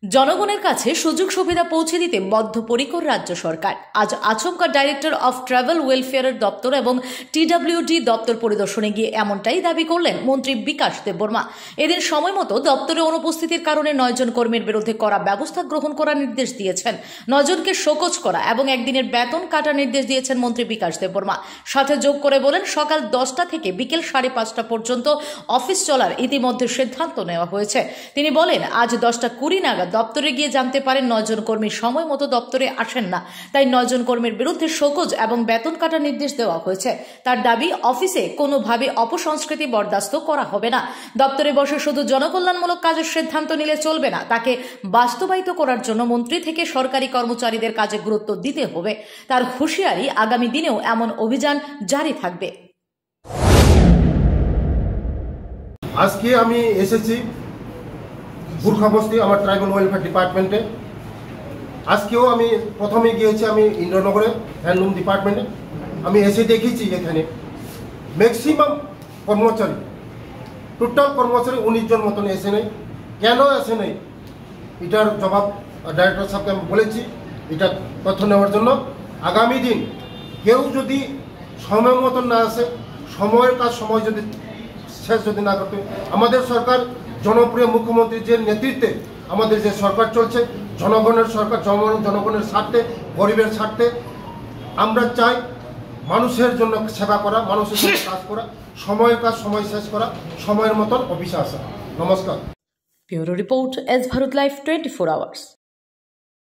জনগণের কাছে সুযোগ সুবিধা পৌঁছে দিতে বদ্ধপরিকর রাজ্য সরকার। আজ আচমকা ডাইরেক্টর অফ ট্রাভেল ওয়েলফেয়ারের দপ্তর এবং টিডব্লিউডি দপ্তর পরিদর্শনে গিয়ে এমনটাই দাবি করলেন মন্ত্রী বিকাশ দেববর্মা। এদিন সময় মতো দপ্তরে অনুপস্থিতির কারণে 9 জন কর্মীর বিরুদ্ধে কড়া ব্যবস্থা গ্রহণ করার নির্দেশ দিয়েছেন। 9 জনকে শোকজ করা এবং একদিনের বেতন কাটার নির্দেশ দিয়েছেন মন্ত্রী বিকাশ দেববর্মা। সাথে যোগ করে বলেন, সকাল 10টা থেকে বিকেল 5:30 পর্যন্ত অফিস চলার ইতিমধ্যে সিদ্ধান্ত নেওয়া হয়েছে। তিনি বলেন, আজ 10:20 নাগাদ দপ্তরে গিয়ে জানতে পারেন 9 জন কর্মী সময় মতো দপ্তরে আসেন না, তাই 9 জন কর্মীর বিরুদ্ধে শোকজ এবং বেতন কাটার নির্দেশ দেওয়া হয়েছে। তার দাবি, অফিসে কোনোভাবে অপসংস্কৃতি বরদাস্ত করা হবে না। দপ্তরে বসে শুধু জনকল্যাণমূলক কাজের সিদ্ধান্ত নিলে চলবে না, তাকে বাস্তবায়িত করার জন্য মন্ত্রী থেকে সরকারি কর্মচারীদের কাজে গুরুত্ব দিতে হবে। তার হুঁশিয়ারি, আগামী দিনেও এমন অভিযান জারি থাকবে। আজকে আমি এসেছি গুরখাবস্তি আমার ট্রাইবাল ওয়েলফেয়ার ডিপার্টমেন্টে। আজকেও আমি প্রথমে গিয়েছি আমি ইন্দ্রনগরে হ্যান্ডলুম ডিপার্টমেন্টে। আমি এসে দেখেছি এখানে ম্যাক্সিমাম কর্মচারী, টোটাল কর্মচারী 19 জন মতন এসে নেই। কেন এসে নেই এটার জবাব ডাইরেক্টর সাহেবকে আমি বলেছি, এটা তথ্য নেওয়ার জন্য। আগামী দিন কেউ যদি সময় মতন না আসে, সময়ের কাজ সময় যদি শেষ যদি না করতে, আমাদের সরকার জনপ্রিয় মুখ্যমন্ত্রীর যে নেতৃত্বে আমাদের যে সরকার চলছে, জনগণের সরকার, জনগণের স্বার্থে, গরিবের স্বার্থে। আমরা চাই মানুষের জন্য সেবা করা, মানুষের জন্য কাজ করা, সময়ের কাজ সময় শেষ করা, সময়ের মতন অফিসে আসা। নমস্কার। Bureau report, S Bharat live 24 hours.